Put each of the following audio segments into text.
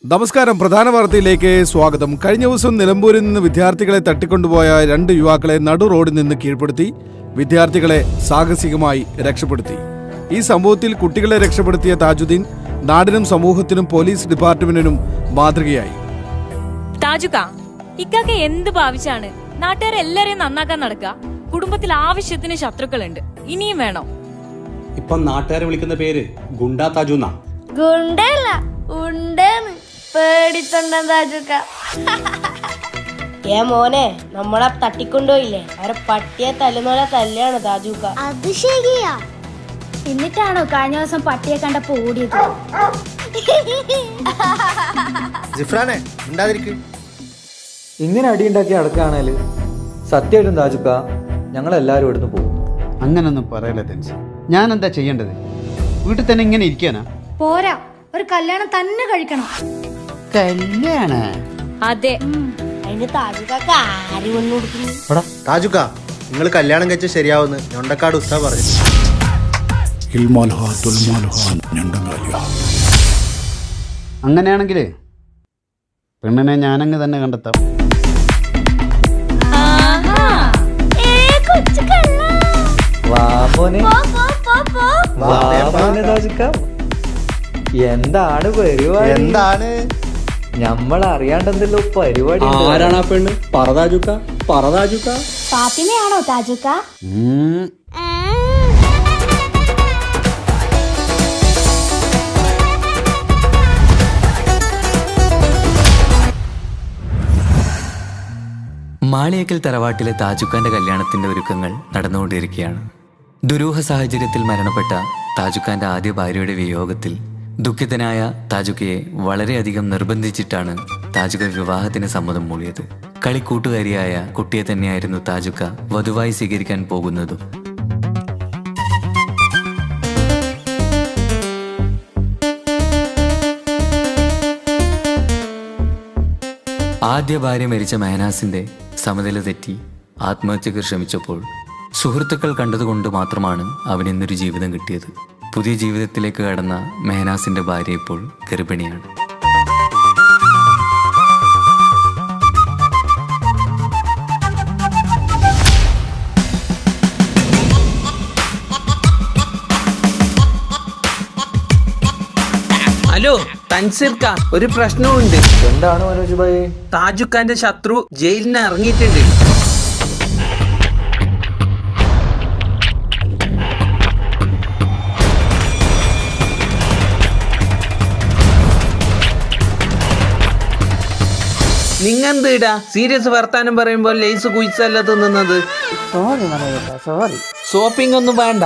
നമസ്കാരം. പ്രധാന വാർത്തയിലേക്ക് സ്വാഗതം. കഴിഞ്ഞ ദിവസം നിലമ്പൂരിൽ നിന്ന് വിദ്യാർത്ഥികളെ തട്ടിക്കൊണ്ടുപോയ 2 യുവാക്കളെ നടു റോഡിൽ നിന്ന് കീഴ്പ്പെടുത്തി വിദ്യാർത്ഥികളെ സാഹസികമായി രക്ഷപ്പെടുത്തി. ഈ സംഭവത്തിൽ കുട്ടികളെ രക്ഷപ്പെടുത്തിയ താജുദ്ദീൻ നാടിനും സമൂഹത്തിനും പോലീസ് ഡിപ്പാർട്ട്മെന്റിനും മാതൃകയായി. താജുക്ക, ഇക്കാക്ക എന്ത് ഭാവിച്ചാണ് നാട്ടുകാരെല്ലാരെയും നന്നാക്കാൻ നടക്കുക? കുടുംബത്തിൽ ആവശ്യത്തിന് ശത്രുക്കളുണ്ട്, ഇനിയും വേണോ? ഇപ്പൊ നാട്ടുകാരെ വിളിക്കുന്ന പേര് ഗുണ്ടാ താജുന്ന. ഗുണ്ടല്ല, ഉണ്ടെന്ന് പേടിത്തൊണ്ട താജുക്ക. മോനെ, നമ്മളെ തട്ടിക്കൊണ്ടുപോയില്ലേ, അവരെ പട്ടിയെ തല്ലുന്നോലെ തല്ലാണ് താജുക്ക. അത് ശരിയാ. എന്നിട്ടാണോ കഴിഞ്ഞ ദിവസം പട്ടിയെ കണ്ടപ്പോ ഓടിയത്? ജിഫ്രാനെ ഉണ്ടാതിരിക്കും. ഇങ്ങനെ അടിയുണ്ടാക്കി അടക്കാണേല് സത്യമായിട്ടും താജുക്ക ഞങ്ങളെല്ലാരും ഇവിടുന്ന് പോകും. അങ്ങനൊന്നും പറയല്ലേ തെൻസ്. ഞാൻ എന്താ ചെയ്യേണ്ടത്? വീട്ടിൽ തന്നെ ഇങ്ങനെ ഇരിക്കാനാ? പോരാ, ഒരു കല്യാണം തന്നെ കഴിക്കണം. കല്യാണ? അതെ. അതിന് താജുക്കാക്ക് ആര് വന്നു കൊടുക്കുന്നു? താജുക്ക, നിങ്ങൾ കല്യാണം കഴിച്ച ശരിയാവുന്ന ഞൊണ്ടക്കാട് ഉസ്താദ് പറഞ്ഞു. അങ്ങനെയാണെങ്കിലേ പെണ്ണിനെ ഞാനങ്ങ് തന്നെ കണ്ടെത്താം. എന്താണ് പരിപാടി? എന്താണ് നമ്മൾ അറിയാണ്ടെന്തല്ലോ പരിപാടി. ആരാണ് ആ പെണ്ണ്? പറതാജുക്ക, പറതാജുക്ക. ഫാത്തിമയാണോ താജുക്ക? മാളിയേക്കൽ തറവാട്ടിലെ താജുക്കാന്റെ കല്യാണത്തിന്റെ ഒരുക്കങ്ങൾ നടന്നുകൊണ്ടിരിക്കുകയാണ്. ദുരൂഹ സാഹചര്യത്തിൽ മരണപ്പെട്ട താജുക്കാന്റെ ആദ്യ ഭാര്യയുടെ വിയോഗത്തിൽ ദുഃഖിതനായ താജുക്കയെ വളരെയധികം നിർബന്ധിച്ചിട്ടാണ് താജുക്ക വിവാഹത്തിന് സമ്മതം മൂളിയത്. കളിക്കൂട്ടുകാരിയായ കുട്ടിയെ തന്നെയായിരുന്നു താജുക്ക വധുവായി സ്വീകരിക്കാൻ പോകുന്നതും. ആദ്യ ഭാര്യ മരിച്ച മെഹനാസിന്റെ സമനില തെറ്റി ആത്മഹത്യക്ക് ശ്രമിച്ചപ്പോൾ സുഹൃത്തുക്കൾ കണ്ടതുകൊണ്ട് മാത്രമാണ് അവനിന്നൊരു ജീവിതം കിട്ടിയത്. പുതിയ ജീവിതത്തിലേക്ക് കടന്ന മെഹനാസിന്റെ ഭാര്യ ഇപ്പോൾ ഗർഭിണിയാണ്. ഹലോ തൻസീർക്ക, ഒരു പ്രശ്നമുണ്ട്. എന്താണ് മനോജ് ഭായി? താജുക്കാന്റെ ശത്രു ജയിലിൽ നിന്ന് ഇറങ്ങിയിട്ടുണ്ട്. നിങ്ങെന്തിടാ സീരിയസ് വർത്താനം പറയുമ്പോൾ ലേസ് കുയിച്ചല്ല തിന്നുന്നത്? ഷോപ്പിംഗ് ഒന്നും വേണ്ട.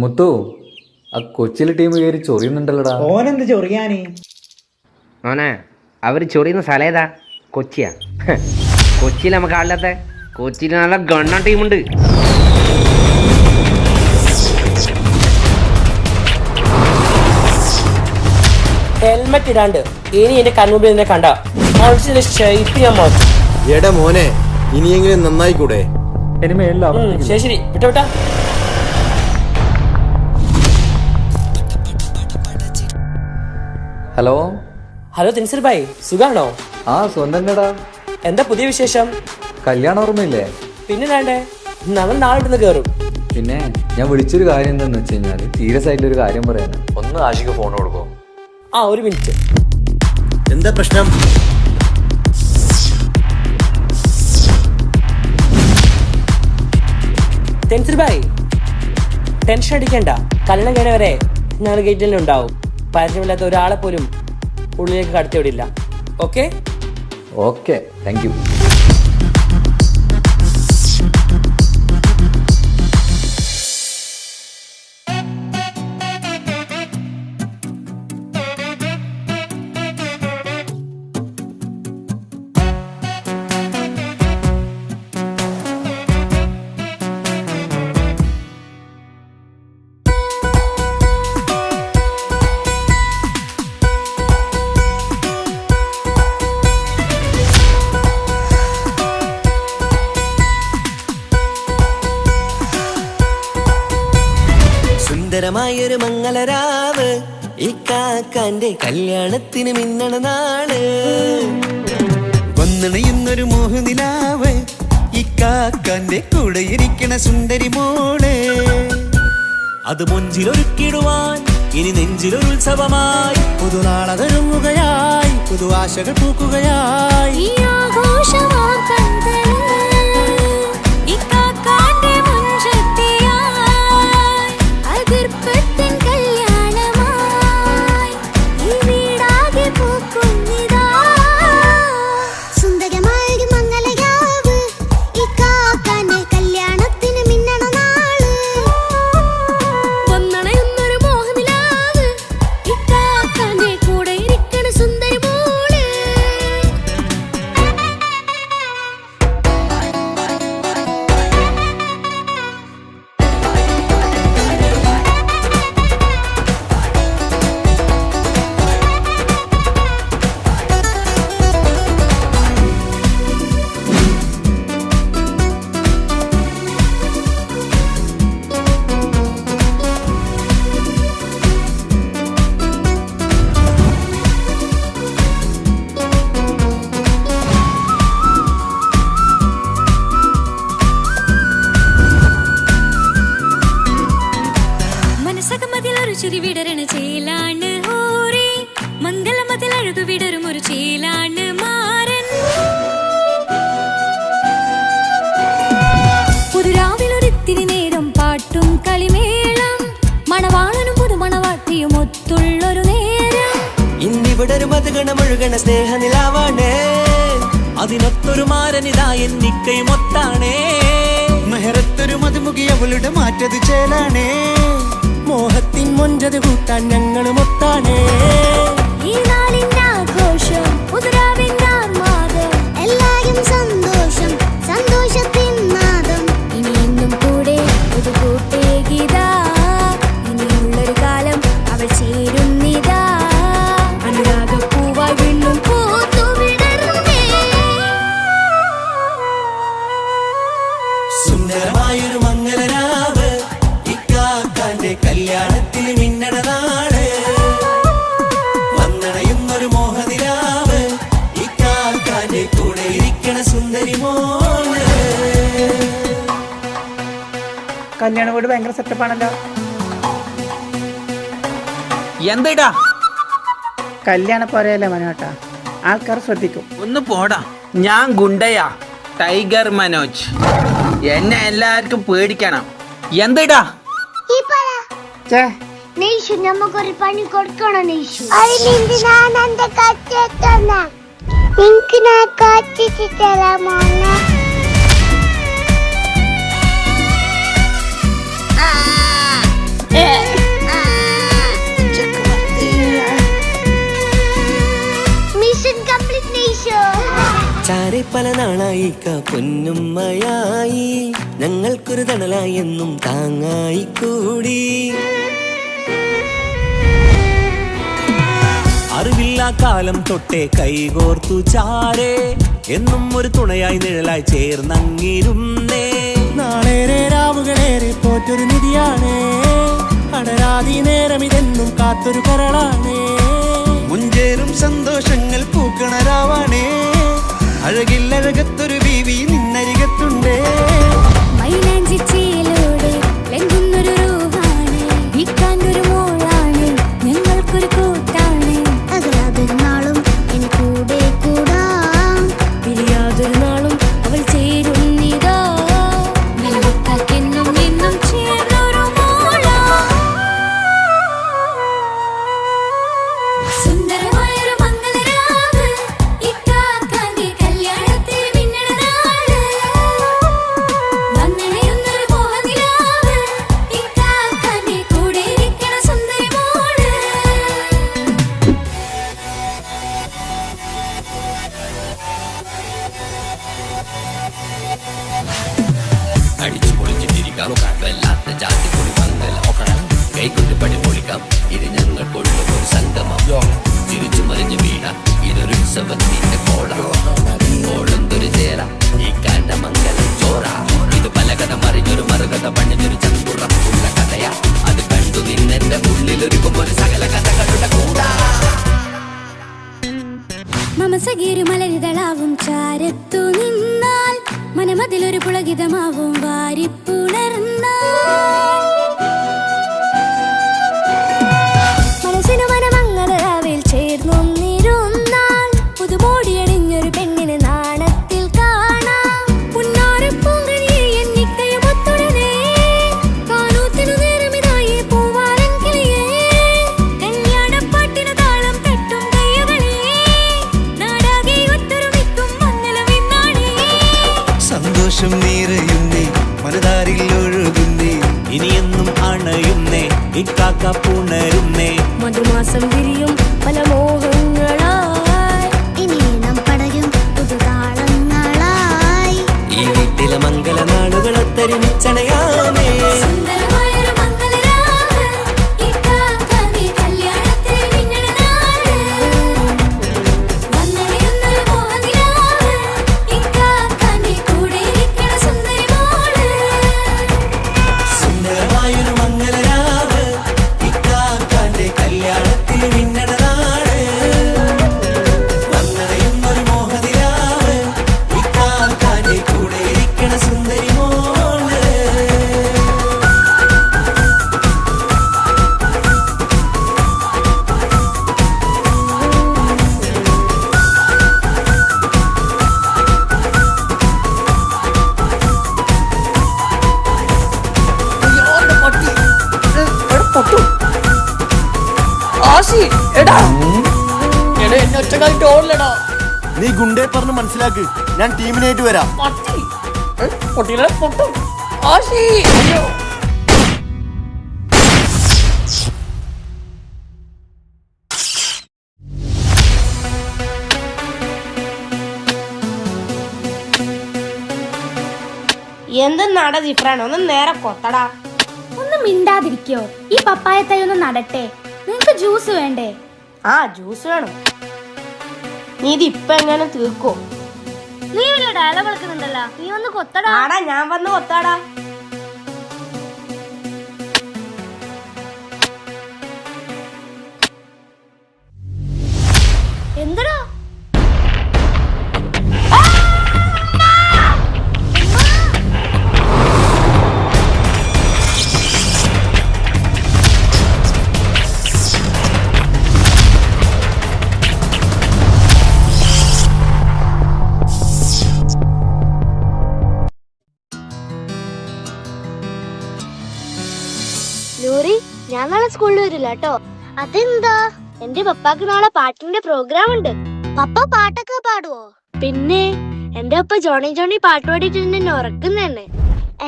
മുത്തു, ആ കൊച്ചിയിലെ ടീം കയറി ചൊറിയുന്നുണ്ടല്ലോടാ. ഓനെന്ത് ചൊറിയാന്? മോനെ, അവർ ചൊറിയുന്ന സ്ഥലം ഏതാ? കൊച്ചിയാ? കൊച്ചിയിൽ നമുക്ക് ആളില്ലാത്ത? കൊച്ചിയിൽ നല്ല ഗണ്ണ ടീമുണ്ട്. ഹെൽമെറ്റ് ഇടാണ്ട് ഇനി എന്റെ കൺമുമ്പിൽ എന്നെ കണ്ട ഞാൻ മാറ്റും. എടാ മോനെ, ഇനിയെങ്കിലും നന്നായിക്കൂടെ? ശരി ശരി, വിട്ടാ. ഹലോ ഹലോ തെൻസീർ ഭായ്, സുഖാണോ? ആ സ്വന്തം. എന്താ പുതിയ വിശേഷം? കല്യാണം ഓർമ്മയില്ലേ? പിന്നെ വേണ്ടേ, ഞങ്ങൾ നാളെ ഇടുന്ന് കയറും. പിന്നെ ഞാൻ വിളിച്ചൊരു കാര്യം എന്താന്ന് വെച്ച് കഴിഞ്ഞാല് സീരിയസ് ആയിട്ടൊരു കാര്യം പറയാന്. ഒന്ന് ആഷിക്ക് ഫോൺ കൊടുക്കോ? ആ, ഒരു മിനിറ്റ്. എന്താ പ്രശ്നം? തെൻസീർ ഭായ്, ടെൻഷൻ അടിക്കണ്ട. കല്യാണം കഴിഞ്ഞവരെ ഞങ്ങൾ ഗേറ്റിൽ ഉണ്ടാവും. പരിചയമില്ലാത്ത ഒരാളെ പോലും ഉള്ളിലേക്ക് കടത്തിവിടില്ല. Okay okay, thank you. സുന്ദരമായൊരു മംഗളരാവ് ഈ ഇക്കാക്കാന്റെ കല്യാണത്തിന് മിന്നണ നാള് വന്നണയുന്നൊരു മോഹനിലാവ് ഇക്കാക്കാന്റെ കൂടെ ഇരിക്കണ സുന്ദരി മോള് അത് മുഞ്ചിലൊരുക്കിടുവാൻ ഇനി നെഞ്ചിലൊരു ഉത്സവമായി പുതുനാളതൊരുങ്ങുകയായി പുതുവാശകൾ പൂക്കുകയായി ഈ ആഘോഷമാം കൺകളിൽ ഇക്കാക്കാന്റെ മുൻചെത്തിയായി അതിർപ്പത്തിൻ കല്യാണമായി ഈ വീടാകെ പൂക്കുന്നിതാ സുന്ദരമായൊരു മംഗളയാവ് ഇക്കാക്കാന്റെ കല്യാണത്തിന് മിന്നണ നാള് വന്നണയുന്നൊരു മോഹനിലാവ് ഇക്കാക്കാന്റെ കൂടെ ഇരിക്കണ സുന്ദരി മോള് മനസ്സകമതിലൊരു ചിരി വിടരണ ചേലാണ് ഹോറി മംഗളമതിൽ അഴകു വിടരും ഒരു ചേലാണ് മാരൻ പുതുരാവിലൊരിത്തിരി നേരം പാട്ടും കളിമേളം മണവാളനും പുതുമണവാട്ടിയും ഒത്തുള്ളൊരു നേരം ഇന്നിവിടെ ഒരു മതഗണമൊഴുകണ സ്നേഹനിലാവാണേ അതിനൊത്തൊരു മാരനിതാ എന്നിക്കയും ഒത്താണേ മെഹറത്തൊരു മധുമുഖി അവളുടെ മാറ്റത് ചേലാണേ മോഹത്തിൻ മൊഞ്ചത് കൂട്ടാൻ ഞങ്ങളും ഒത്താണേ ഈ നാളിന്റെ ആഘോഷം പുതുരാവിന്റെ ആർമാദം എല്ലാരും സന്തോഷം സന്തോഷത്തിൻ നാദം ഇനി എന്നും കൂടെ പുതുകൂട്ടേ ഗീതാ ഇനിയുള്ളൊരു കാലം അവൾ ചേരുന്നിതാ അനുരാഗപ്പൂവായി വീണ്ടും പൂത്തു വിടർന്നേ സുന്ദരമായൊരു മംഗളരാവ് ഇക്കാക്കാന്റെ കല്യാണത്തിൽ മിന്നണ നാള് വന്നണയുന്നൊരു മോഹനിലാവ് ഇക്കാക്കാന്റെ കൂടെ ഇരിക്കണ സുന്ദരി മോള് കല്യാണ വീട് ഭയങ്കര സെറ്റപ്പാണല്ലോ. എന്താ കല്യാണ പോരയല്ലേ മനോട്ടാ, ആൾക്കാർ ശ്രദ്ധിക്കും. ഒന്ന് പോടാ. ഞാൻ ഗുണ്ടയാ, ടൈഗർ മനോജ്. എന്നെ എല്ലാവർക്കും പേടിക്കണം. എന്താ നെയ്ഷു നമുക്കൊരു പണി കൊടുക്കണം നെയ്ഷു ഞാൻ എന്റെ കച്ചെത്തന്ന നിനക്ക് ഞാൻ കച്ചിട്ട് തരാമോ മിഷൻ കംപ്ലീറ്റ് നെയ്ഷു ചാരെ പല നാളായി പൊന്നുമ്മയായി ഞങ്ങൾക്കൊരു തണലായി എന്നും താങ്ങായി കൂടി അറിവില്ലാ കാലം തൊട്ടേ കൈകോർത്തു ചാരേ എന്നും ഒരു തുണയായി നിഴലായി ചേർന്നങ്ങിരുന്നേ നാളേറെ രാവുകളേറെ പോറ്റൊരു നിധിയാണേ അടരാതി നേരം ഇതെന്നും കാത്തൊരു കരളാണേ മുഞ്ചേറും സന്തോഷങ്ങൾ പൂക്കണരാവാണേ അഴകില്ലഴകത്തൊരു ബീവി നിന്നരികത്തുണ്ടേ മൈലാഞ്ചി ചേലോടെ ലംഘുന്നൊരു രൂപാണ് വിക്കാനൊരു മോളാണ് ഞങ്ങൾക്കൊരു കൂട്ടാണ് അകലാതൊരു നാളും ഇനി കൂടെ കൂടാം പിരിയാതൊരു നാളും അവൾ ചേരുന്നിതാ നെല്ലിക്കാക്കെന്നും എന്നും ചേർന്നൊരു മോളാ സുന്ദരമായൊരു മംഗളരാവ് ഇക്കാക്കാന്റെ കല്യാണത്തിന് മിന്നണ നാള് വന്നണയുന്നൊരു മോഹനിലാവ് ഇക്കാക്കാന്റെ കൂടെ ഇരിക്കണ സുന്ദരി മോള് അടിച്ചു പൊളിച്ചിട്ടിരിക്കാം വല്ലാത്ത ജാതി പൊളി മംഗല കൈകൊണ്ട് പടി പൊളിക്കാം ഇത് ഞങ്ങൾ കൊള്ളും ഒരു സംഗമം സമസഗീരു മലരിതളാവും ചാരത്തു നിന്നാൽ മനമതിലൊരു പുളകിതമാവും വാരിപ്പുണർന്നാൽ മനസ്സിനു മനമംഗളരാവിൽ ചേർന്നൊന്നിരുന്നാൽ പുതുമോടിയണിഞ്ഞൊരു പെണ്ണിന് നാണത്തിൽ കാണാം പുന്നാരപ്പൂങ്കണിയെ എന്നിക്കയും ഒത്തുടനെ കാനൂത്തിനു നേരമിതായി പൂവാലൻ കിളിയേ കല്യാണപ്പാട്ടിനു താളം തട്ടും കയ്യുകളെ നാടാകെ ഒത്തൊരുമിക്കും മംഗളവിന്നാണേ സന്തോഷം നിറയുന്നേ മനതാരിൽ ഒഴുകുന്നേ ഇനിയെന്നും അണയുന്നേ ഇക്കാക്ക പുണരുന്നേ മധുമാസം വിരിയും പല മോഹങ്ങളായി ഇനി നാം പടരും പുതുതാളങ്ങളായി ഈ വീട്ടിലെ മംഗളനാളുകൾ ഒത്തൊരുമിച്ചണയാമേ സുന്ദരമായൊരു മംഗളരാവ് ഇക്കാക്ക നീ കല്യാണത്തിൽ മിന്നണനാള് വന്നണിയുന്നൊരു മോഹനിലാവ് ഇക്കാക്ക നീ കൂടെ ഇരിക്കണ സുന്ദരി മോള് സുന്ദരമായൊരു മംഗളരാവ് ഇക്കാക്കാന്റെ കല്യാണത്തിൽ മിന്നണനാള് വന്നണയുന്നൊരു മോഹനിലാവ് ഇക്കാക്കാന്റെ കൂടെ ഇരിക്കണ സുന്ദരി മോള് നീ ഗുണ്ടേ പറഞ്ഞ് മനസ്സിലാക്ക് ഞാൻ ടീമിനായിട്ട് വരാം എന്തെന്നാടാ ജിഫ്രാൻ ഒന്ന് നേരെ കൊത്തടാ. ഒന്ന് മിണ്ടാതിരിക്കോ? ഈ പപ്പായ തൈ ഒന്ന് നടട്ടെ. നിങ്ങക്ക് ജ്യൂസ് വേണ്ടേ? ആ ജ്യൂസ് വേണം. നീ ഇത് ഇപ്പൊ എങ്ങനെ തീർക്കോ? നീ വലിയ ഡയലോഗ് കളിക്കുന്നുണ്ടല്ലോ, നീ ഒന്ന് കൊത്തടാ. ആടാ ഞാൻ വന്ന് കൊത്താടാ. എന്തടാ നൂറി, ഞാൻ നാളെ സ്കൂളിൽ വരില്ല കേട്ടോ. അതെന്താ? എന്റെ പപ്പാക്ക് നാളെ പാട്ടിന്റെ പ്രോഗ്രാം ഉണ്ട്. പപ്പ പാട്ടൊക്കെ പാടുവോ? പിന്നെ എന്റെ അപ്പ ജോണി ജോണി പാട്ട് പാടിയിട്ട് എന്നെ ഉറക്കുന്നതന്നെ.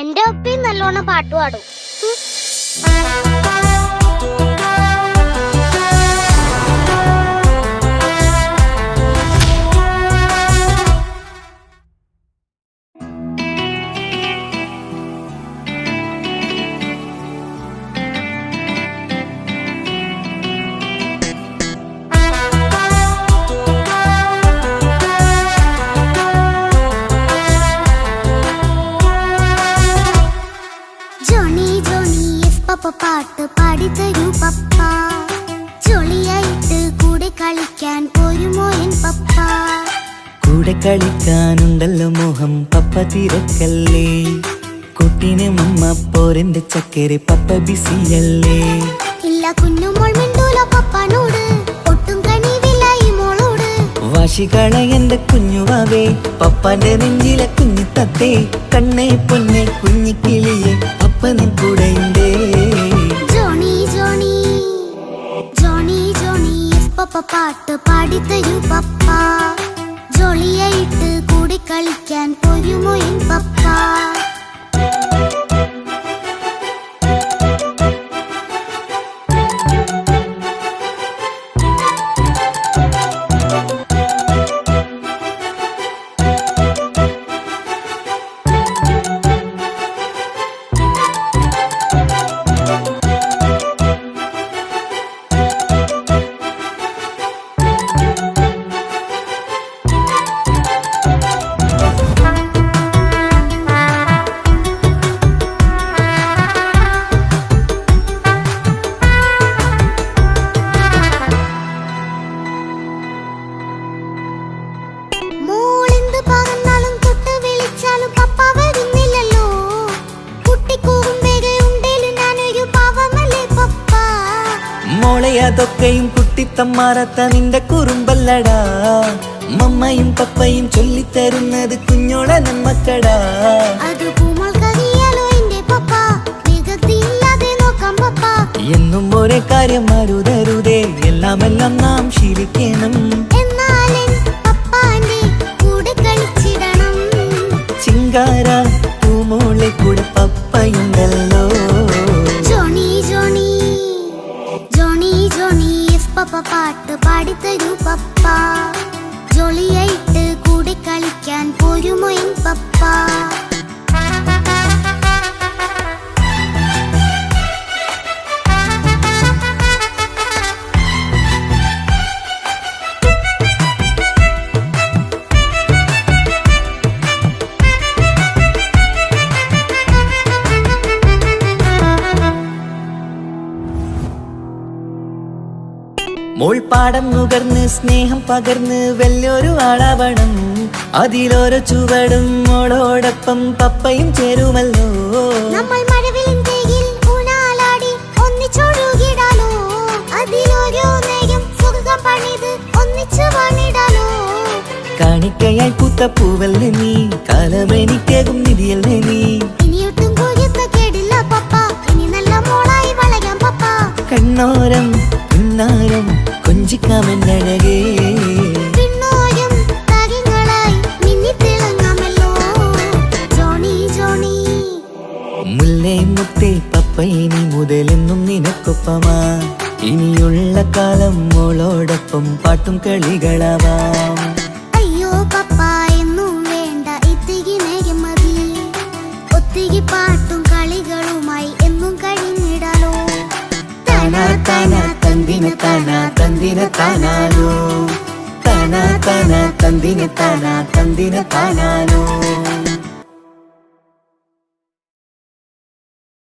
എന്റെ ഒപ്പയും നല്ലോണം പാട്ട് പാടും. ജോണി ജോണി എസ് പപ്പ പാട്ട് പാടി തരൂ പപ്പ. ജോളിയായിട്ട് കൂടെ കളിക്കാൻ ഒരു മോയൻ പപ്പ. കൂടെ കളിക്കാനുണ്ടല്ലോ മോഹം പപ്പ തിരക്കല്ലേ. കുട്ടീനെ മമ്മ പോരെന്റെ ചക്കരെ പപ്പ ബിസിയല്ലേ. ഇല്ല കുഞ്ഞുമോൾ മിണ്ടൂല പപ്പാനോട്, ഒട്ടും കണിവില്ല ഈ മോളോട്. വാശികള എന്റെ കുഞ്ഞുവാവേ, പപ്പാന്റെ നെഞ്ചിലെ കുഞ്ഞു തത്തേ. കണ്ണേ പൊന്നെ കുഞ്ഞിക്കിളിയെ അപ്പനും കൂടെയുണ്ടേ. Johnny Johnny Johnny Johnny yes papa പാട്ട് പാടി തരൂ പപ്പ. ജോളിയായിട്ട് കൂടെ കളിക്കാൻ ഒരു മോയൻ പപ്പ. അതൊക്കെയും കുട്ടിത്തമ്മാറത്ത നിന്റെ കുറുമ്പല്ലടാ. മമ്മയും പപ്പയും ചൊല്ലിത്തരുന്നത് കുഞ്ഞോളെ നന്മക്കടാ. അത് പൂമോൾ കവിയാലോ എന്റെ പപ്പ, വികൃതിയില്ലാതെ നോക്കാം പപ്പ. എന്നും ഒരേ കാര്യം അരുതരുതേ, എല്ലാം നാം ശീലിക്കണം. എന്നാലും പപ്പാന്റെ കൂടെ കളിച്ചിടണം. ചിങ്കാര പൂമോളെ കൂടെ പപ്പയുണ്ടല്ലോ. Johnny Johnny Johnny Johnny yes papa പാട്ട് പാടിത്തരൂ പപ്പ. ജോളിയായിട്ട് കൂടെ കളിക്കാൻ പോരുമോ എൻ പപ്പ. മോൾ പാടം നുകർന്ന് സ്നേഹം പകർന്ന് വലിയൊരു ആളാവണം. അതിലോരോ ചുവടും മോളോടൊപ്പം പപ്പയും ചേരുമല്ലോ. നമ്മൾ മഴവിലിൻ തേയിൽ ഊനാലാടി ഒന്നിച്ചൊഴുകിടാലോ. അതിലോരോ നേരം സുഖം പണിത് ഒന്നിച്ചു പണിടാലോ. കാണിക്കയായി പൂത്ത പൂവല്ലേ നീ, കാലമെനിക്കേകും നിധിയല്ലേ നീ. ഇനിയൊട്ടും കുരുത്ത കേടില്ല പപ്പ, ഇനി നല്ല മോളായി വളയാം പപ്പ. കണ്ണോരം പിന്നാരം കൊഞ്ചിക്കാമെന്നഴകേ. പിന്നോരും താരങ്ങളായി മിന്നിത്തിളങ്ങാമല്ലോ. ജോണി ജോണി മുല്ലേ മുത്തേ പപ്പ ഇനി മുതലെന്നും നിനക്കൊപ്പമാ. ഇനിയുള്ള കാലം മോളോടൊപ്പം പാട്ടും കളികളാവാം. അയ്യോ പപ്പ എന്നും വേണ്ട ഇത്തിരി നേരം മതി. ഒത്തിരി പാട്ടും കളികളുമായി എന്നും കഴിഞ്ഞിടാലോ. താനാ താനാ തന്തിന താനാ തന്തിന താനാലോ. താനാ താനാ തന്തിന താനാ തന്തിന താനാലോ.